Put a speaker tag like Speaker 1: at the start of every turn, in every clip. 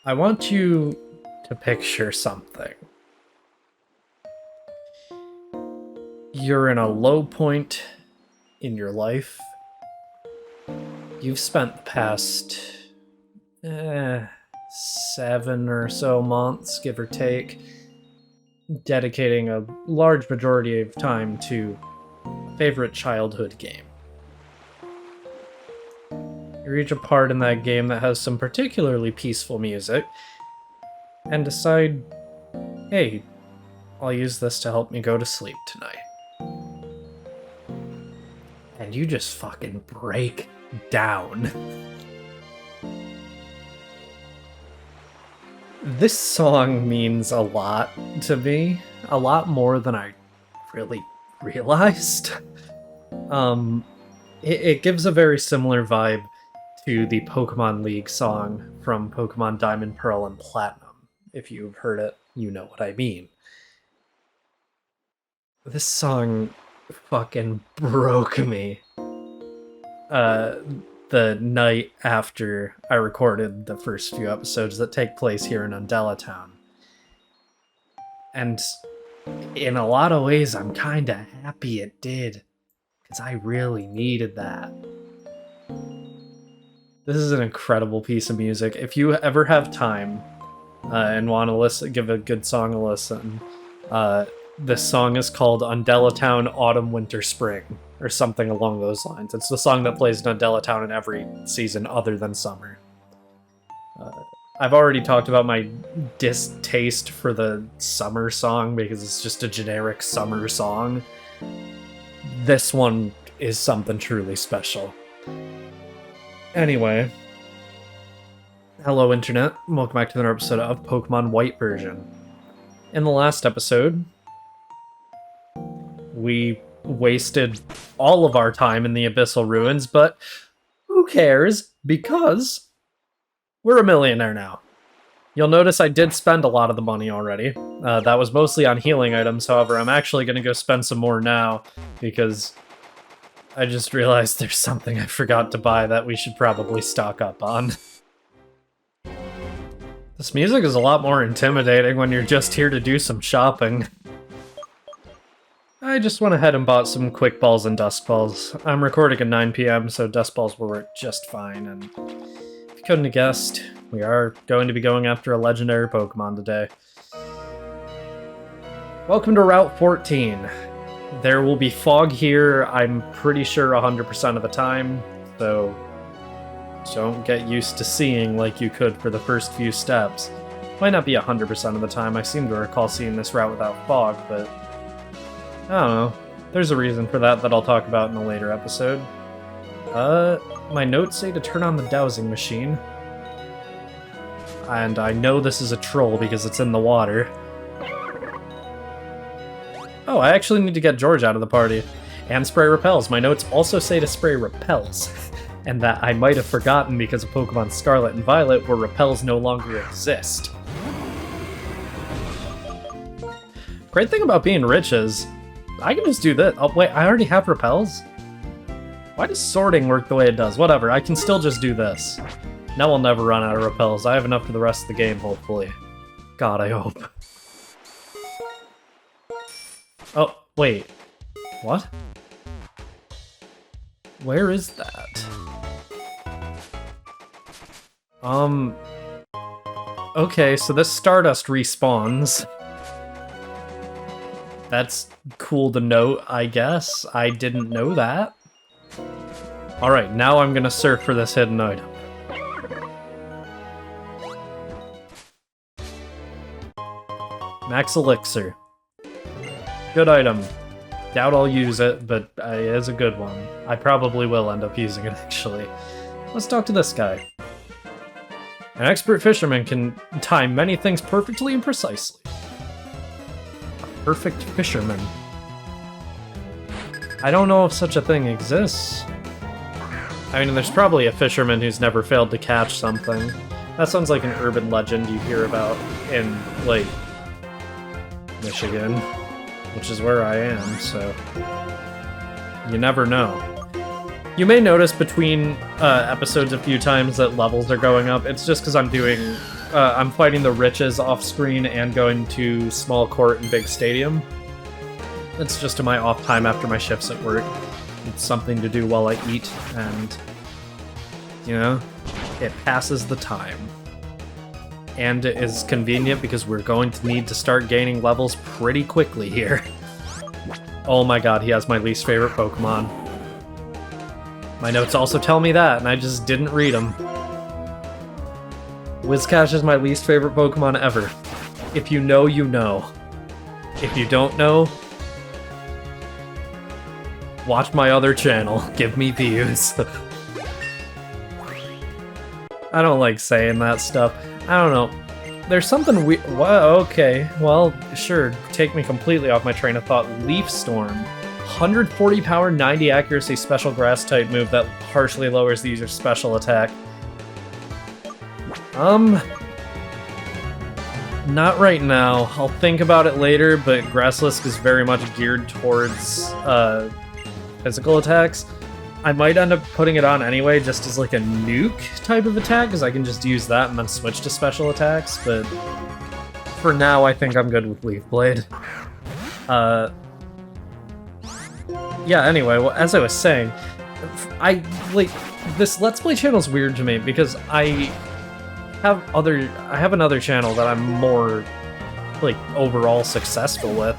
Speaker 1: I want you to picture something. You're in a low point in your life. You've spent the past 7 or so months, give or take, dedicating a large majority of time to a favorite childhood game. You reach a part in that game that has some particularly peaceful music, and decide, hey, I'll use this to help me go to sleep tonight. And you just fucking break down. This song means a lot to me, a lot more than I really realized. It gives a very similar vibe to the Pokemon League song from Pokemon Diamond, Pearl, and Platinum. If you've heard it, you know what I mean. This song fucking broke me. The night after I recorded the first few episodes that take place here in Undella Town. And in a lot of ways, I'm kinda happy it did, because I really needed that. This is an incredible piece of music. If you ever have time and want to give a good song a listen, this song is called Undella Town Autumn, Winter, Spring, or something along those lines. It's the song that plays in Undella Town in every season other than summer. I've already talked about my distaste for the summer song because it's just a generic summer song. This one is something truly special. Anyway, hello internet, welcome back to another episode of Pokemon White version. In the last episode, we wasted all of our time in the Abyssal Ruins, but who cares, because we're a millionaire now. You'll notice I did spend a lot of the money already. That was mostly on healing items, however, I'm actually going to go spend some more now, because I just realized there's something I forgot to buy that we should probably stock up on. This music is a lot more intimidating when you're just here to do some shopping. I just went ahead and bought some Quick Balls and Dusk Balls. I'm recording at 9 p.m., so Dusk Balls will work just fine, and if you couldn't have guessed, we are going to be going after a legendary Pokemon today. Welcome to Route 14. There will be fog here, I'm pretty sure 100% of the time, so don't get used to seeing like you could for the first few steps. Might not be 100% of the time, I seem to recall seeing this route without fog, but I don't know. There's a reason for that I'll talk about in a later episode. My notes say to turn on the dowsing machine. And I know this is a troll because it's in the water. Oh, I actually need to get George out of the party. And spray repels. My notes also say to spray repels. And that I might have forgotten because of Pokemon Scarlet and Violet, where repels no longer exist. Great thing about being rich is, I can just do this. Oh, wait, I already have repels? Why does sorting work the way it does? Whatever, I can still just do this. Now I'll never run out of repels. I have enough for the rest of the game, hopefully. God, I hope. Oh, wait. What? Where is that? Okay, so this Stardust respawns. That's cool to note, I guess. I didn't know that. Alright, now I'm gonna search for this hidden item. Max Elixir. Good item. Doubt I'll use it, but it is a good one. I probably will end up using it, actually. Let's talk to this guy. An expert fisherman can time many things perfectly and precisely. A perfect fisherman. I don't know if such a thing exists. I mean, there's probably a fisherman who's never failed to catch something. That sounds like an urban legend you hear about in, like, Michigan, which is where I am, so you never know. You may notice between episodes a few times that levels are going up. It's just because I'm fighting the riches off screen and going to small court and big stadium. It's just in my off time after my shifts at work. It's something to do while I eat, and you know, it passes the time. And it is convenient because we're going to need to start gaining levels pretty quickly here. Oh my god, he has my least favorite Pokemon. My notes also tell me that, and I just didn't read them. Whiscash is my least favorite Pokemon ever. If you know, you know. If you don't know, watch my other channel. Give me views. I don't like saying that stuff. I don't know. There's something weird. Wow, okay. Well, sure. Take me completely off my train of thought. Leaf Storm. 140 power, 90 accuracy special grass type move that partially lowers the user's special attack. Not right now. I'll think about it later, but Grasslisk is very much geared towards physical attacks. I might end up putting it on anyway, just as like a nuke type of attack, because I can just use that and then switch to special attacks, but for now I think I'm good with Leaf Blade. Yeah, anyway, well, as I was saying, this Let's Play channel is weird to me, because I have another channel that I'm more, like, overall successful with,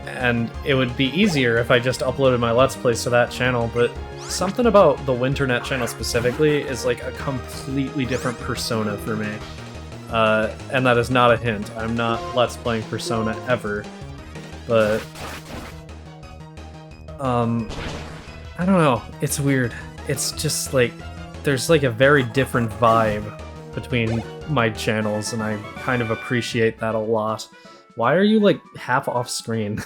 Speaker 1: and it would be easier if I just uploaded my Let's Plays to that channel, but something about the Winternet channel specifically is like a completely different persona for me. And that is not a hint. I'm not Let's Playing Persona ever, but I don't know. It's weird. It's just like there's like a very different vibe between my channels, and I kind of appreciate that a lot. Why are you like half off screen?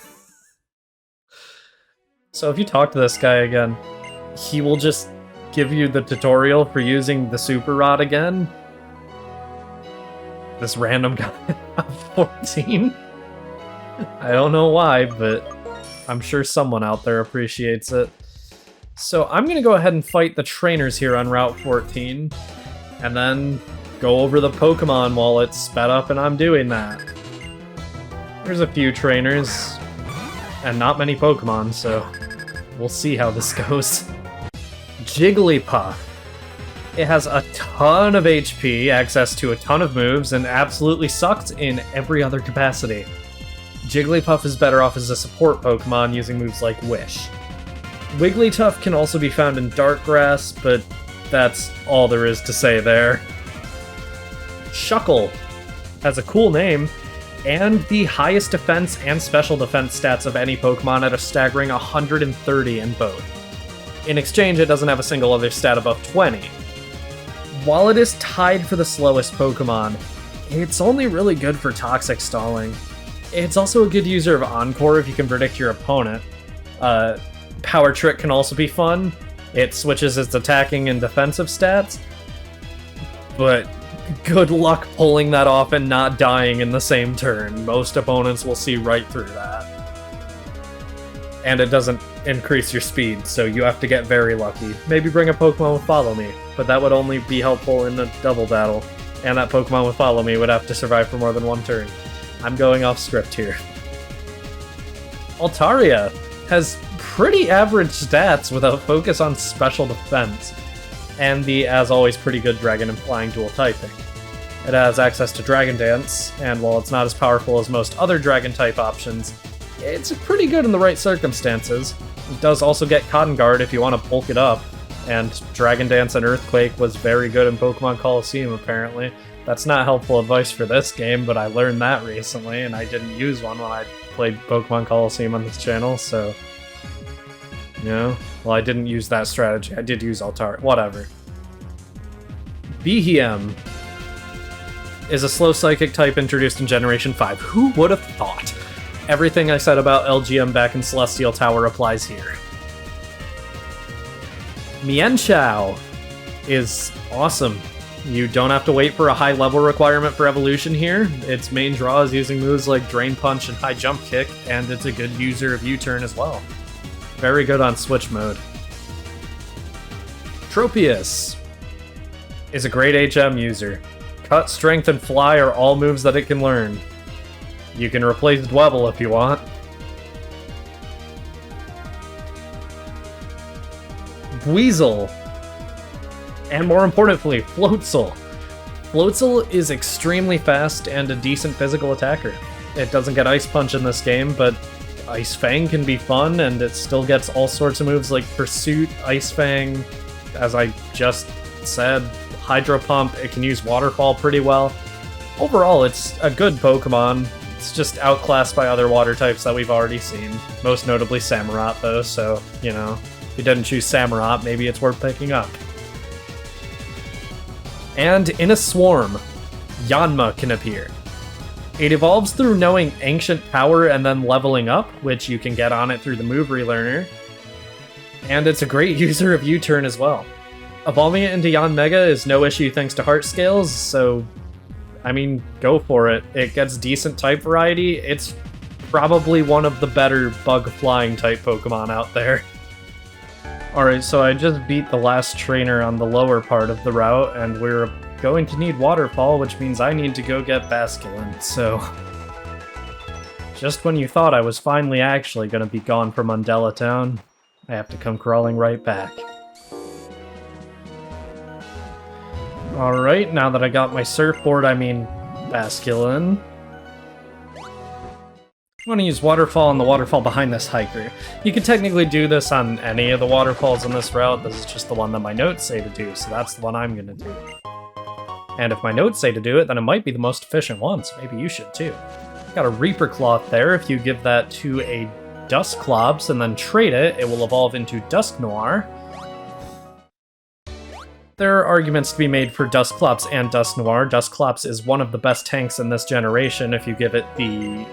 Speaker 1: So if you talk to this guy again, he will just give you the tutorial for using the Super Rod again. This random guy at 14. I don't know why, but I'm sure someone out there appreciates it. So I'm gonna go ahead and fight the trainers here on Route 14, and then go over the Pokemon while it's sped up and I'm doing that. There's a few trainers, and not many Pokemon, so we'll see how this goes. Jigglypuff. It has a ton of HP, access to a ton of moves, and absolutely sucks in every other capacity. Jigglypuff is better off as a support Pokemon using moves like Wish. Wigglytuff can also be found in Darkgrass, but that's all there is to say there. Shuckle has a cool name, and the highest defense and special defense stats of any Pokemon at a staggering 130 in both. In exchange, it doesn't have a single other stat above 20. While it is tied for the slowest Pokemon, it's only really good for toxic stalling. It's also a good user of Encore if you can predict your opponent. Power Trick can also be fun. It switches its attacking and defensive stats, but good luck pulling that off and not dying in the same turn. Most opponents will see right through that. And it doesn't increase your speed, so you have to get very lucky. Maybe bring a Pokemon with Follow Me, but that would only be helpful in a double battle, and that Pokemon with Follow Me would have to survive for more than one turn. I'm going off script here. Altaria has pretty average stats with a focus on special defense, and the, as always, pretty good Dragon and Flying dual typing. It has access to Dragon Dance, and while it's not as powerful as most other Dragon type options, it's pretty good in the right circumstances. It does also get Cotton Guard if you want to bulk it up, and Dragon Dance and Earthquake was very good in Pokemon Coliseum apparently. That's not helpful advice for this game, but I learned that recently, and I didn't use one when I played Pokemon Coliseum on this channel, so... You know? Well, I didn't use that strategy. I did use Altaria. Whatever. Behem is a slow psychic type introduced in Generation 5. Who would have thought? Everything I said about LGM back in Celestial Tower applies here. Mienshao is awesome. You don't have to wait for a high level requirement for evolution here. Its main draw is using moves like Drain Punch and High Jump Kick, and it's a good user of U-Turn as well. Very good on Switch mode. Tropius is a great HM user. Cut, Strength, and Fly are all moves that it can learn. You can replace Dwebble if you want. Weasel. And more importantly, Floatzel. Floatzel is extremely fast and a decent physical attacker. It doesn't get Ice Punch in this game, but Ice Fang can be fun, and it still gets all sorts of moves like Pursuit, Ice Fang, as I just said, Hydro Pump. It can use Waterfall pretty well. Overall, it's a good Pokemon. It's just outclassed by other water types that we've already seen. Most notably Samurott, though, so, you know, if you didn't choose Samurott, maybe it's worth picking up. And in a swarm, Yanma can appear. It evolves through knowing Ancient Power and then leveling up, which you can get on it through the move relearner. And it's a great user of U-Turn as well. Evolving it into Yanmega is no issue thanks to Heart Scales, so I mean, go for it. It gets decent type variety. It's probably one of the better bug flying type Pokemon out there. Alright, so I just beat the last trainer on the lower part of the route, and we're going to need Waterfall, which means I need to go get Basculin, so... Just when you thought I was finally actually going to be gone from Undella Town, I have to come crawling right back. Alright, now that I got my surfboard, I mean Basculin. I'm going to use Waterfall on the waterfall behind this hiker. You could technically do this on any of the waterfalls on this route. This is just the one that my notes say to do, so that's the one I'm going to do. And if my notes say to do it, then it might be the most efficient one, so maybe you should too. Got a Reaper Cloth there. If you give that to a Dusclops and then trade it, it will evolve into Dusknoir. There are arguments to be made for Dusclops and Dusknoir. Dusclops is one of the best tanks in this generation if you give it the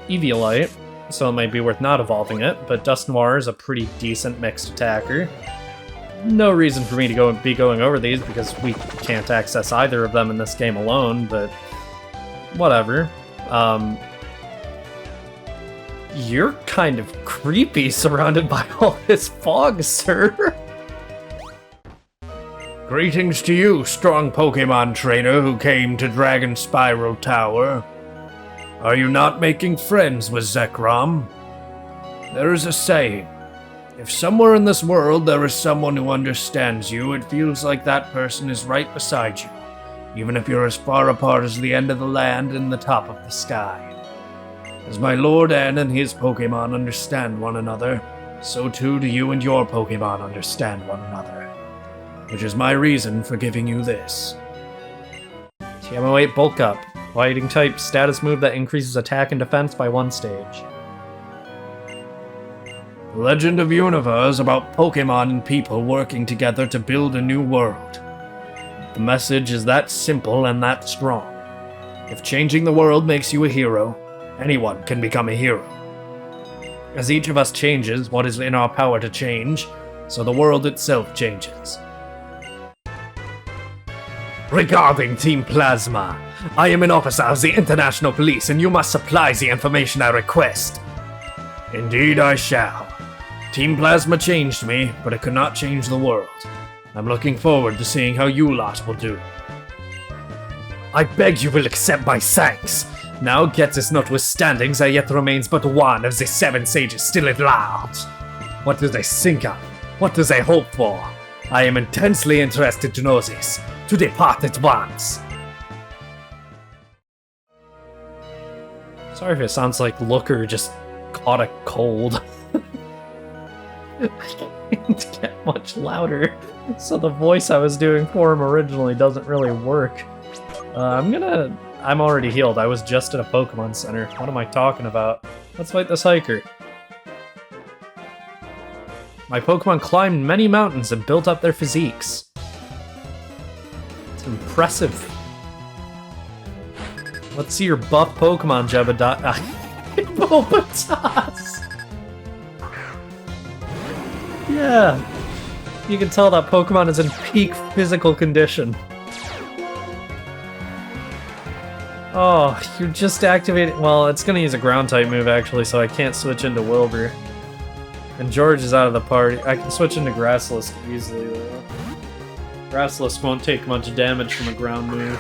Speaker 1: Eviolite, so it might be worth not evolving it, but Dusknoir is a pretty decent mixed attacker. No reason for me to be going over these because we can't access either of them in this game alone, but whatever. You're kind of creepy surrounded by all this fog, sir.
Speaker 2: Greetings to you, strong Pokemon trainer who came to Dragon Spiral Tower. Are you not making friends with Zekrom? There is a saying. If somewhere in this world there is someone who understands you, it feels like that person is right beside you, even if you're as far apart as the end of the land and the top of the sky. As my Lord N and his Pokemon understand one another, so too do you and your Pokemon understand one another. Which is my reason for giving you this.
Speaker 1: TM08 Bulk Up. Fighting type status move that increases attack and defense by 1 stage.
Speaker 2: The Legend of Unova is about Pokemon and people working together to build a new world. The message is that simple and that strong. If changing the world makes you a hero, anyone can become a hero. As each of us changes what is in our power to change, so the world itself changes. Regarding Team Plasma, I am an officer of the International Police and you must supply the information I request. Indeed I shall. Team Plasma changed me, but it could not change the world. I'm looking forward to seeing how you lot will do. I beg you will accept my thanks. Now Gettys notwithstanding, there yet remains but one of the 7 sages still at large. What do they think of? What do they hope for? I am intensely interested to know this. To depart at once. Sorry if it sounds like Looker just caught a cold. I can't get much louder, so the voice I was doing for him originally doesn't really work. I'm already healed. I was just at a Pokemon Center. What am I talking about? Let's fight this hiker. My Pokemon climbed many mountains and built up their physiques. Impressive. Let's see your buff Pokemon, Bulbasaur. Yeah. You can tell that Pokemon is in peak physical condition. Oh, you just activated... Well, it's gonna use a ground-type move, actually, so I can't switch into Wilbur. And George is out of the party. I can switch into Grassless easily, though.
Speaker 1: Grassless won't take much damage from a ground move.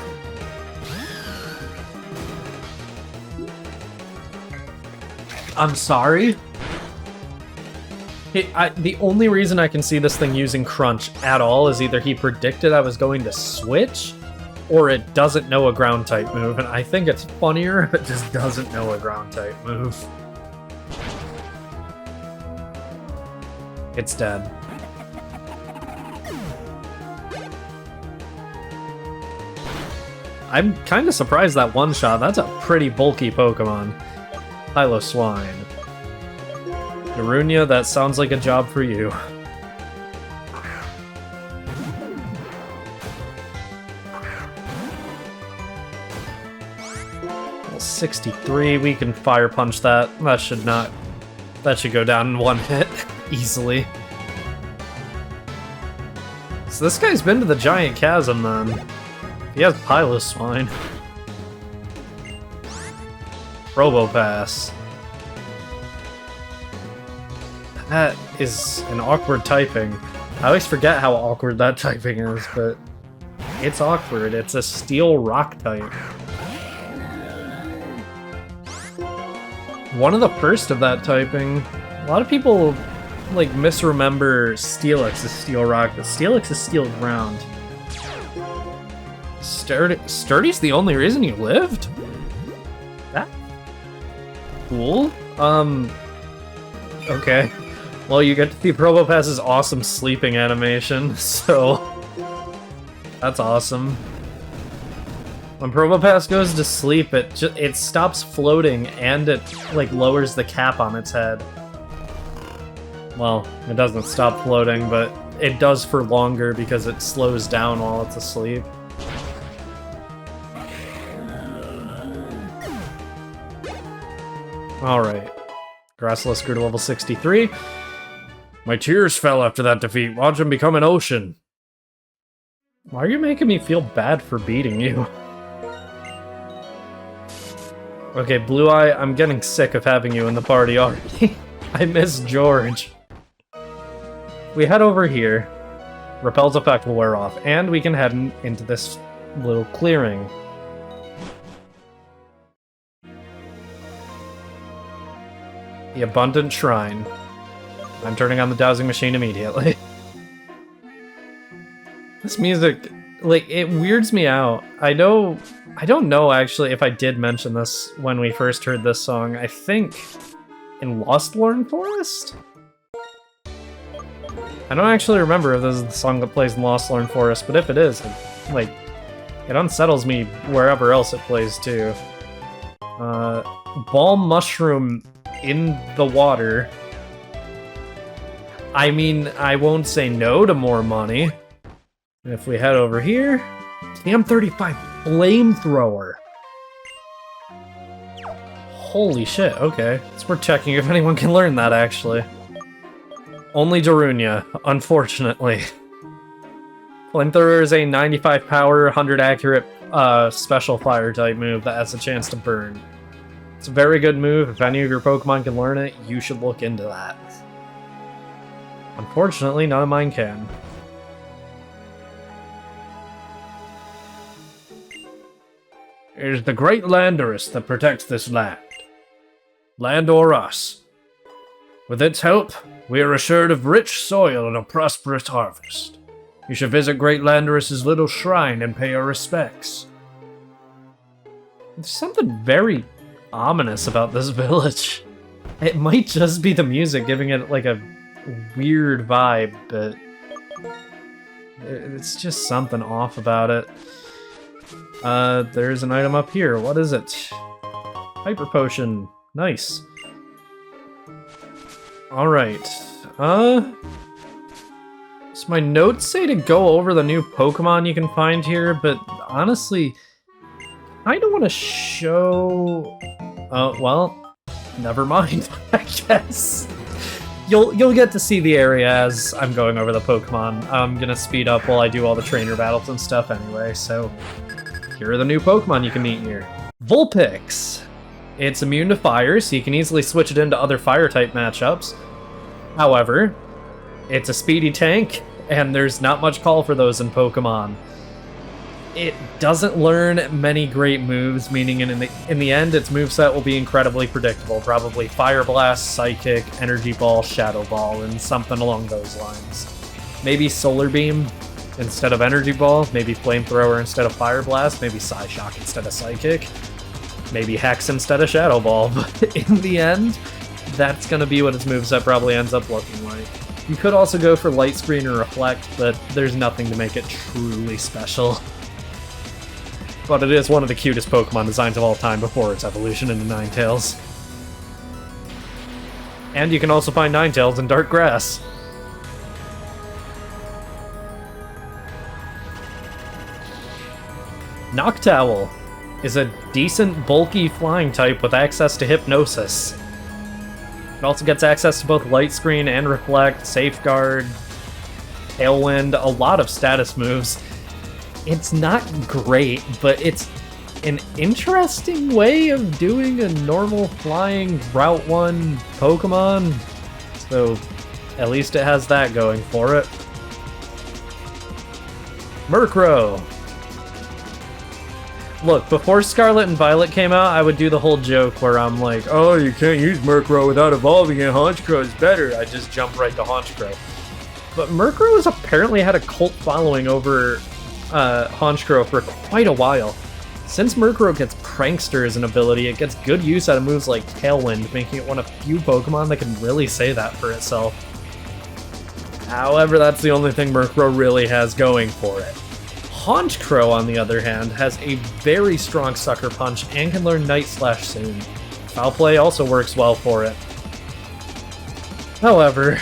Speaker 1: I'm sorry? The only reason I can see this thing using Crunch at all is either he predicted I was going to switch, or it doesn't know a ground type move, and I think it's funnier if it just doesn't know a ground type move. It's dead. I'm kind of surprised that one shot. That's a pretty bulky Pokemon. Hilo Swine. Darunia, that sounds like a job for you. 63, we can Fire Punch that. That should go down in one hit, easily. So this guy's been to the Giant Chasm, then. He has Piloswine. Robopass. That is an awkward typing. I always forget how awkward that typing is, but it's awkward. It's a Steel Rock type. One of the first of that typing. A lot of people like misremember Steelix as Steel Rock, but Steelix is Steel Ground. Sturdy's the only reason you lived? That cool. Okay. Well, you get to see Probopass's awesome sleeping animation, so that's awesome. When Probopass goes to sleep, it stops floating and it like lowers the cap on its head. Well, it doesn't stop floating, but it does for longer because it slows down while it's asleep. Alright. Grassless grew to level 63. My tears fell after that defeat. Watch him become an ocean. Why are you making me feel bad for beating you? Okay, Blue Eye, I'm getting sick of having you in the party already. I miss George. We head over here. Repel's effect will wear off, and we can head into this little clearing. The Abundant Shrine. I'm turning on the dowsing machine immediately. This music, like, it weirds me out. I don't know actually if I did mention this when we first heard this song. I think in Lost Lorn Forest? I don't actually remember if this is the song that plays in Lost Lorn Forest, but if it is, it unsettles me wherever else it plays too. Ball Mushroom in the water. I mean, I won't say no to more money. If we head over here, the M35 Flamethrower. Holy shit, okay. It's worth checking if anyone can learn that, actually. Only Darunia, unfortunately. Flamethrower is a 95 power, 100 accurate special fire type move that has a chance to burn. It's a very good move. If any of your Pokemon can learn it, you should look into that. Unfortunately, none of mine can.
Speaker 2: It is the great Landorus that protects this land. Land or us. With its help, we are assured of rich soil and a prosperous harvest. You should visit Great Landorus's little shrine and pay our respects.
Speaker 1: There's something very ominous about this village. It might just be the music giving it like a weird vibe, but it's just something off about it. There's an item up here. What is it? Hyper Potion. Nice. Alright. So my notes say to go over the new Pokemon you can find here, but honestly, I don't want to show... well, never mind, I guess. You'll get to see the area as I'm going over the Pokemon. I'm gonna speed up while I do all the trainer battles and stuff anyway, so... Here are the new Pokemon you can meet here. Vulpix. It's immune to fire, so you can easily switch it into other fire-type matchups. However, it's a speedy tank, and there's not much call for those in Pokemon. It doesn't learn many great moves, meaning in the end, its moveset will be incredibly predictable. Probably Fire Blast, Psychic, Energy Ball, Shadow Ball, and something along those lines. Maybe Solar Beam instead of Energy Ball, maybe Flamethrower instead of Fire Blast, maybe Psyshock instead of Psychic, maybe Hex instead of Shadow Ball, but in the end, that's going to be what its moveset probably ends up looking like. You could also go for Light Screen or Reflect, but there's nothing to make it truly special. But it is one of the cutest Pokemon designs of all time before its evolution into Ninetales. And you can also find Ninetales in Dark Grass. Noctowl is a decent, bulky flying type with access to Hypnosis. It also gets access to both Light Screen and Reflect, Safeguard, Tailwind, a lot of status moves. It's not great, but it's an interesting way of doing a normal flying Route 1 Pokemon. So at least it has that going for it. Murkrow. Look, before Scarlet and Violet came out, I would do the whole joke where I'm like, oh, you can't use Murkrow without evolving it, Honchkrow is better. I just jump right to Honchkrow. But Murkrow has apparently had a cult following over Honchkrow for quite a while. Since Murkrow gets Prankster as an ability, it gets good use out of moves like Tailwind, making it one of few Pokemon that can really say that for itself. However, that's the only thing Murkrow really has going for it. Honchkrow, on the other hand, has a very strong Sucker Punch and can learn Night Slash soon. Foul Play also works well for it. However,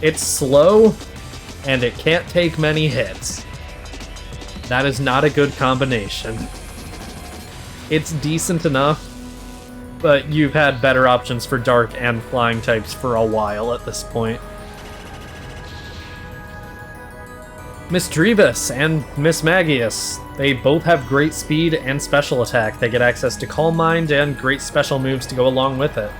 Speaker 1: it's slow, and it can't take many hits. That is not a good combination. It's decent enough, but you've had better options for Dark and Flying types for a while at this point. Misdreavus and Mismagius. They both have great speed and special attack. They get access to Calm Mind and great special moves to go along with it.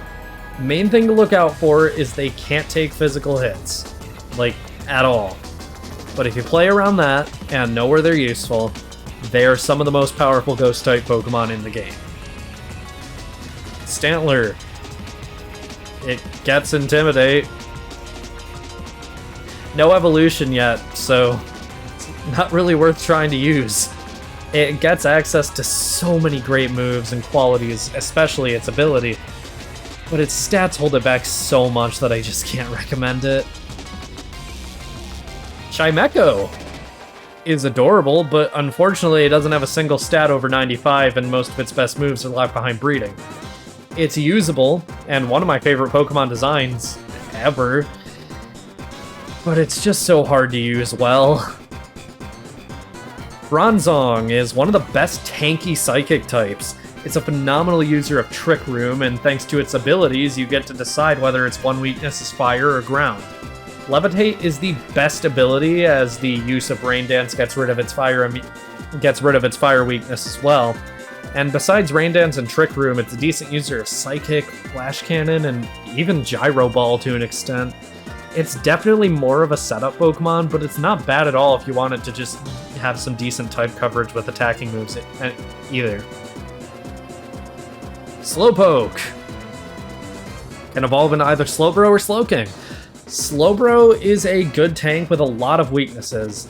Speaker 1: Main thing to look out for is they can't take physical hits. Like, at all. But if you play around that and know where they're useful, they are some of the most powerful Ghost-type Pokemon in the game. Stantler. It gets Intimidate. No evolution yet, so it's not really worth trying to use. It gets access to so many great moves and qualities, especially its ability, but its stats hold it back so much that I just can't recommend it. Chimecho is adorable, but unfortunately it doesn't have a single stat over 95 and most of its best moves are left behind breeding. It's usable, and one of my favorite Pokemon designs ever, but it's just so hard to use well. Bronzong is one of the best tanky psychic types. It's a phenomenal user of Trick Room, and thanks to its abilities, you get to decide whether its one weakness is fire or ground. Levitate is the best ability, as the use of Rain Dance gets rid of its fire weakness as well. And besides Rain Dance and Trick Room, it's a decent user of Psychic, Flash Cannon, and even Gyro Ball to an extent. It's definitely more of a setup Pokemon, but it's not bad at all if you wanted to just have some decent type coverage with attacking moves either. Slowpoke can evolve into either Slowbro or Slowking. Slowbro is a good tank with a lot of weaknesses.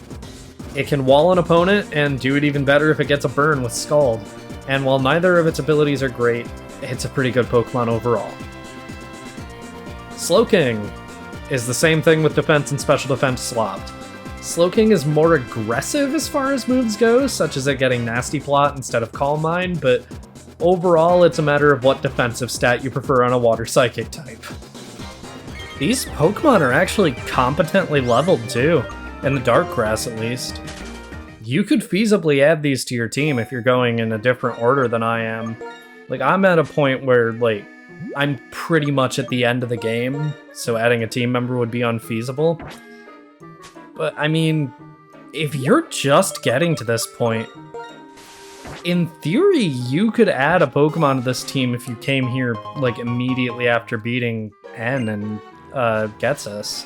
Speaker 1: It can wall an opponent and do it even better if it gets a burn with Scald. And while neither of its abilities are great, it's a pretty good Pokemon overall. Slowking is the same thing with defense and special defense swapped. Slowking is more aggressive as far as moves go, such as it getting Nasty Plot instead of Calm Mind, but overall it's a matter of what defensive stat you prefer on a water psychic type. These Pokemon are actually competently leveled too, in the Dark Grass at least. You could feasibly add these to your team if you're going in a different order than I am. Like, I'm at a point where, like, I'm pretty much at the end of the game, so adding a team member would be unfeasible. But, I mean, if you're just getting to this point, in theory, you could add a Pokemon to this team if you came here, like, immediately after beating N and Ghetsis.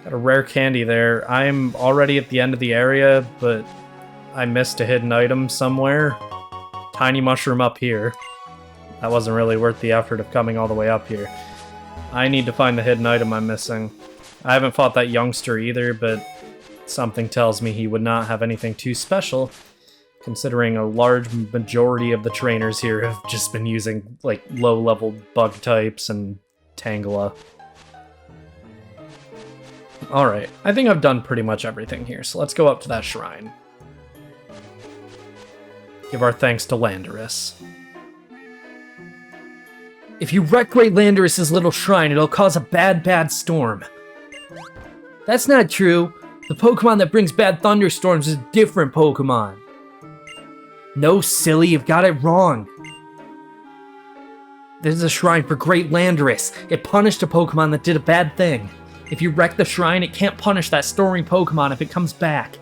Speaker 1: Got a rare candy there. I'm already at the end of the area, but I missed a hidden item somewhere. Tiny mushroom up here. That wasn't really worth the effort of coming all the way up here. I need to find the hidden item I'm missing. I haven't fought that youngster either, but something tells me he would not have anything too special, considering a large majority of the trainers here have just been using, like, low-level bug types and Tangela. Alright, I think I've done pretty much everything here, so let's go up to that shrine. Give our thanks to Landorus.
Speaker 3: If you wreck Great Landorus' little shrine, it'll cause a bad storm. That's not true. The Pokemon that brings bad thunderstorms is a different Pokemon. No, silly, you've got it wrong. This is a shrine for Great Landorus. It punished a Pokemon that did a bad thing. If you wreck the shrine, it can't punish that stormy Pokemon if it comes back.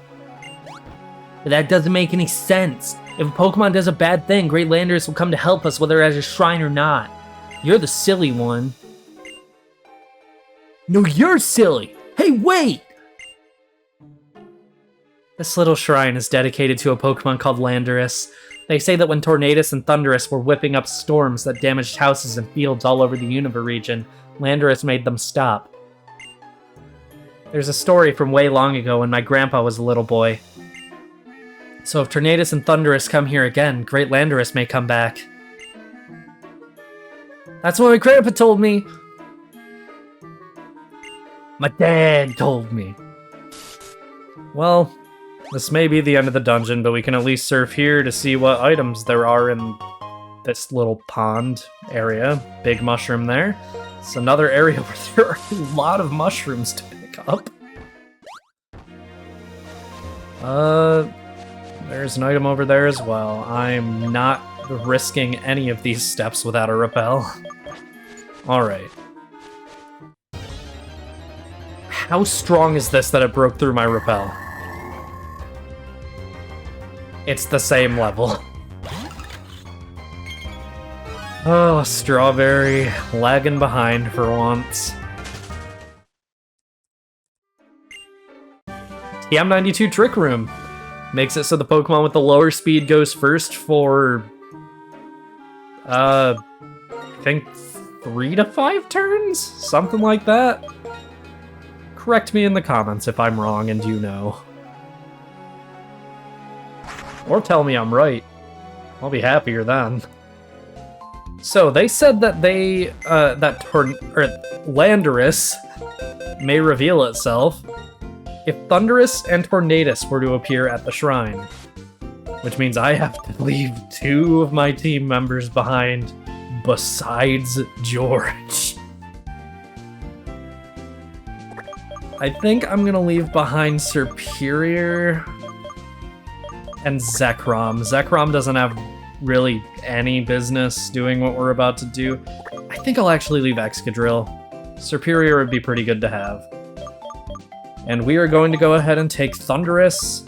Speaker 3: But that doesn't make any sense. If a Pokemon does a bad thing, Great Landorus will come to help us whether it has a shrine or not. You're the silly one. No, you're silly! Hey, wait!
Speaker 1: This little shrine is dedicated to a Pokemon called Landorus. They say that when Tornadus and Thundurus were whipping up storms that damaged houses and fields all over the Unova region, Landorus made them stop. There's a story from way long ago when my grandpa was a little boy. So if Tornadus and Thundurus come here again, Great Landorus may come back. That's what my grandpa told me. My dad told me. Well, this may be the end of the dungeon, but we can at least surf here to see what items there are in this little pond area. Big mushroom there. It's another area where there are a lot of mushrooms to pick up. There's an item over there as well. I'm not risking any of these steps without a rappel. Alright. How strong is this that it broke through my rappel? It's the same level. Oh, Strawberry, lagging behind for once. TM92 Trick Room. Makes it so the Pokemon with the lower speed goes first for... I think 3 to 5 turns? Something like that. Correct me in the comments if I'm wrong and you know. Or tell me I'm right. I'll be happier then. So, they said that Landorus may reveal itself if Thundurus and Tornadus were to appear at the shrine. Which means I have to leave 2 of my team members behind, besides George. I think I'm gonna leave behind Serperior and Zekrom. Zekrom doesn't have really any business doing what we're about to do. I think I'll actually leave Excadrill. Serperior would be pretty good to have. And we are going to go ahead and take Thundurus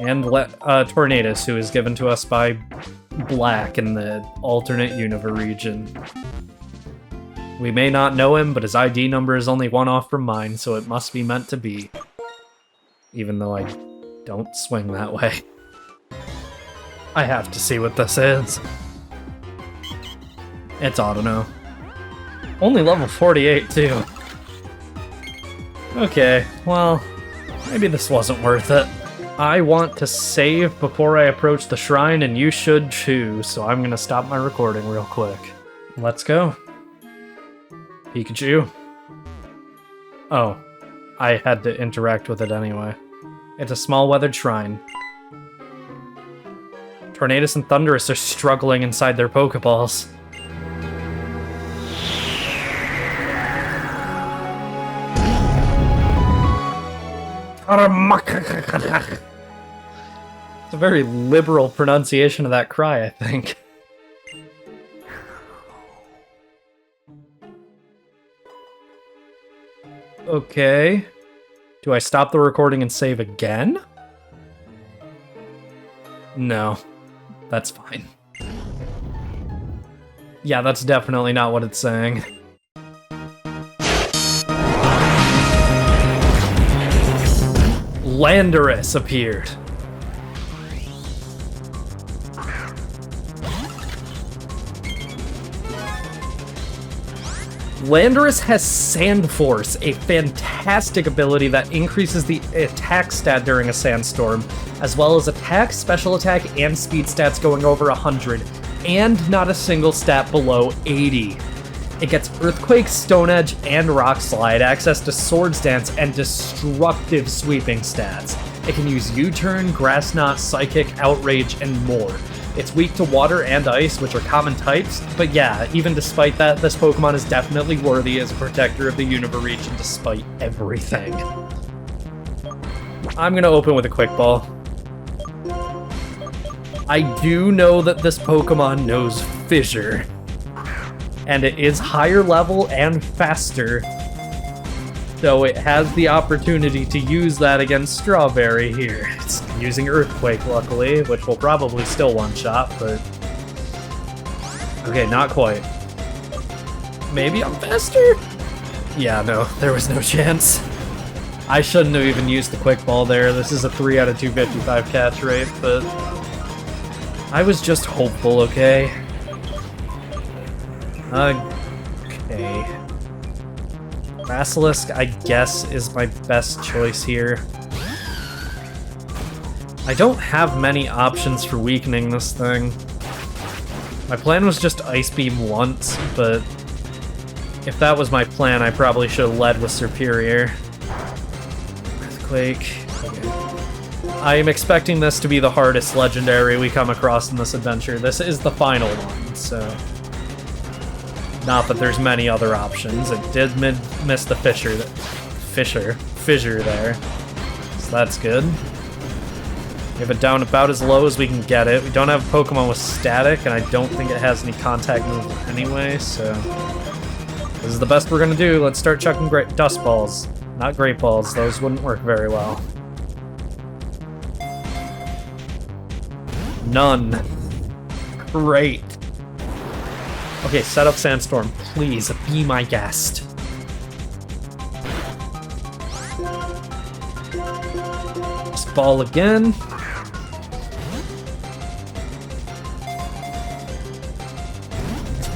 Speaker 1: and Tornadus, who is given to us by Black in the alternate Unova region. We may not know him, but his ID number is only 1 off from mine, so it must be meant to be. Even though I don't swing that way. I have to see what this is. It's Audino. Only level 48, too. Okay, well, maybe this wasn't worth it. I want to save before I approach the shrine, and you should too, so I'm gonna stop my recording real quick. Let's go. Pikachu. Oh, I had to interact with it anyway. It's a small weathered shrine. Tornadus and Thundurus are struggling inside their Pokeballs. It's a very liberal pronunciation of that cry, I think. Okay. Do I stop the recording and save again? No. That's fine. Yeah, that's definitely not what it's saying. Landorus appeared. Landorus has Sand Force, a fantastic ability that increases the attack stat during a sandstorm, as well as attack, special attack, and speed stats going over 100, and not a single stat below 80. It gets Earthquake, Stone Edge, and Rock Slide, access to Swords Dance, and destructive sweeping stats. It can use U-Turn, Grass Knot, Psychic, Outrage, and more. It's weak to water and ice, which are common types, but yeah, even despite that, this Pokemon is definitely worthy as a protector of the Unova region despite everything. I'm gonna open with a Quick Ball. I do know that this Pokemon knows Fissure, and it is higher level and faster, so it has the opportunity to use that against Strawberry here. It's using Earthquake, luckily, which will probably still one-shot, but... Okay, not quite. Maybe I'm faster? Yeah, no, there was no chance. I shouldn't have even used the Quick Ball there. This is a 3 out of 255 catch rate, but... I was just hopeful, okay? Okay. Basilisk, I guess, is my best choice here. I don't have many options for weakening this thing. My plan was just Ice Beam once, but if that was my plan, I probably should have led with Superior. Earthquake. Okay. I am expecting this to be the hardest legendary we come across in this adventure. This is the final one, so... Not that there's many other options. It did miss the fissure there. So that's good. We have it down about as low as we can get it. We don't have a Pokemon with static, and I don't think it has any contact moves anyway, so... This is the best we're gonna do. Let's start chucking Dust Balls. Not Great Balls. Those wouldn't work very well. None. Great. Okay, set up Sandstorm. Please, be my guest. Just ball again.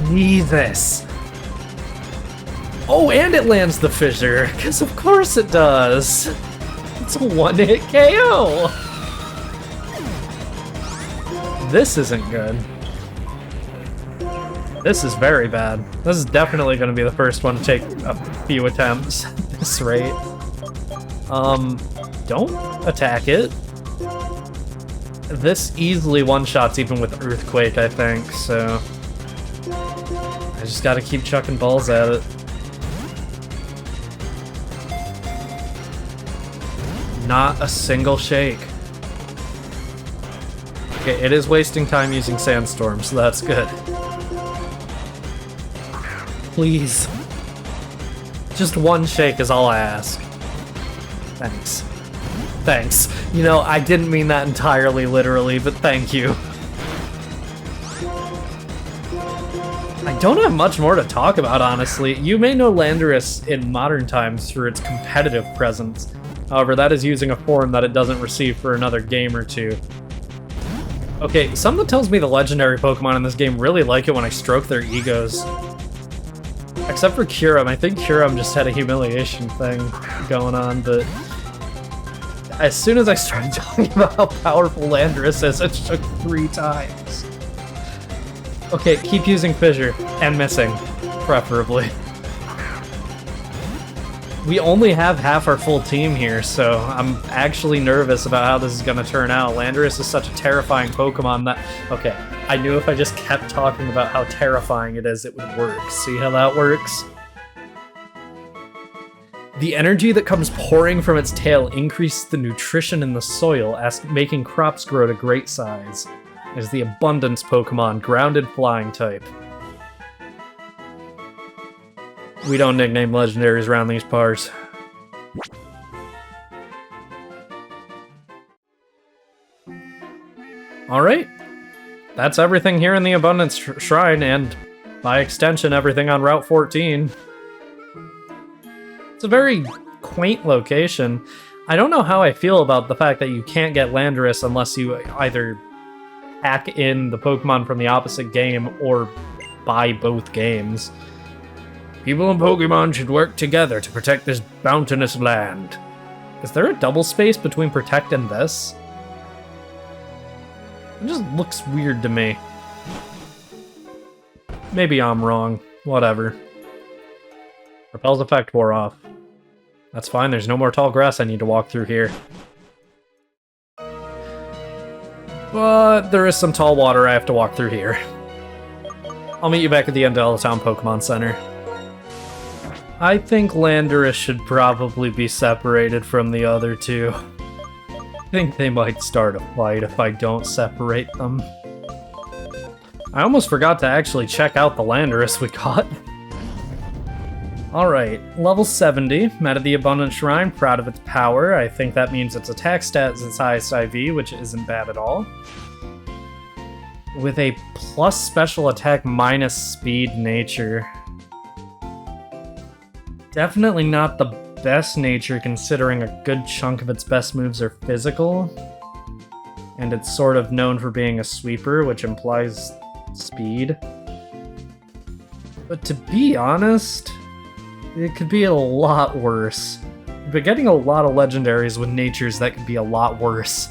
Speaker 1: Jesus. Oh, and it lands the fissure, because of course it does. It's a one-hit KO. This isn't good. This is very bad. This is definitely going to be the first one to take a few attempts at this rate. Don't attack it. This easily one-shots even with Earthquake, I think, so... I just gotta keep chucking balls at it. Not a single shake. Okay, it is wasting time using Sandstorm, so that's good. Please. Just one shake is all I ask. Thanks. Thanks. You know, I didn't mean that entirely literally, but thank you. I don't have much more to talk about, honestly. You may know Landorus in modern times through its competitive presence. However, that is using a form that it doesn't receive for another game or two. Okay, something tells me the legendary Pokemon in this game really like it when I stroke their egos. Except for Kyurem. I think Kyurem just had a humiliation thing going on, but... As soon as I started talking about how powerful Landorus is, it took 3 times. Okay, keep using Fissure. And missing. Preferably. We only have half our full team here, so I'm actually nervous about how this is going to turn out. Landorus is such a terrifying Pokemon that... Okay, I knew if I just kept talking about how terrifying it is, it would work. See how that works? The energy that comes pouring from its tail increases the nutrition in the soil, making crops grow to great size. It is the Abundance Pokemon, grounded flying type. We don't nickname legendaries around these parts. Alright. That's everything here in the Abundance Shrine, and by extension, everything on Route 14. It's a very quaint location. I don't know how I feel about the fact that you can't get Landorus unless you either hack in the Pokemon from the opposite game or buy both games.
Speaker 2: People and Pokemon should work together to protect this bounteous land.
Speaker 1: Is there a double space between protect and this? It just looks weird to me. Maybe I'm wrong. Whatever. Repel's effect wore off. That's fine, there's no more tall grass I need to walk through here. But there is some tall water I have to walk through here. I'll meet you back at the Town Pokemon Center. I think Landorus should probably be separated from the other two. I think they might start a fight if I don't separate them. I almost forgot to actually check out the Landorus we caught. Alright, level 70, met at the Abundant Shrine, proud of its power. I think that means its attack stat is its highest IV, which isn't bad at all. With a plus special attack minus speed nature. Definitely not the best nature considering a good chunk of its best moves are physical. And it's sort of known for being a sweeper, which implies speed. But to be honest, it could be a lot worse. But getting a lot of legendaries with natures that could be a lot worse.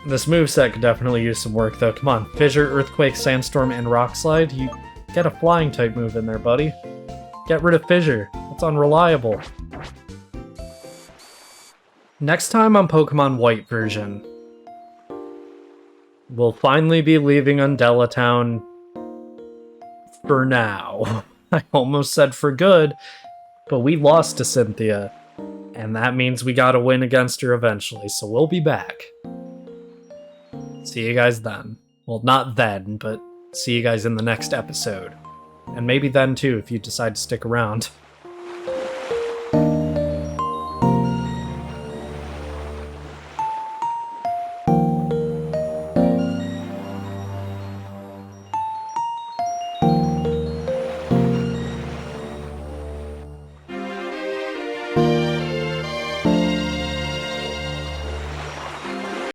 Speaker 1: This moveset could definitely use some work though. Come on, Fissure, Earthquake, Sandstorm, and Rock Slide. You get a flying type move in there, buddy. Get rid of Fissure. It's unreliable. Next time on Pokemon White version, we'll finally be leaving Undella Town for now. I almost said for good, but we lost to Cynthia, and that means we gotta win against her eventually, so we'll be back. See you guys then. Well, not then, but see you guys in the next episode. And maybe then too, if you decide to stick around.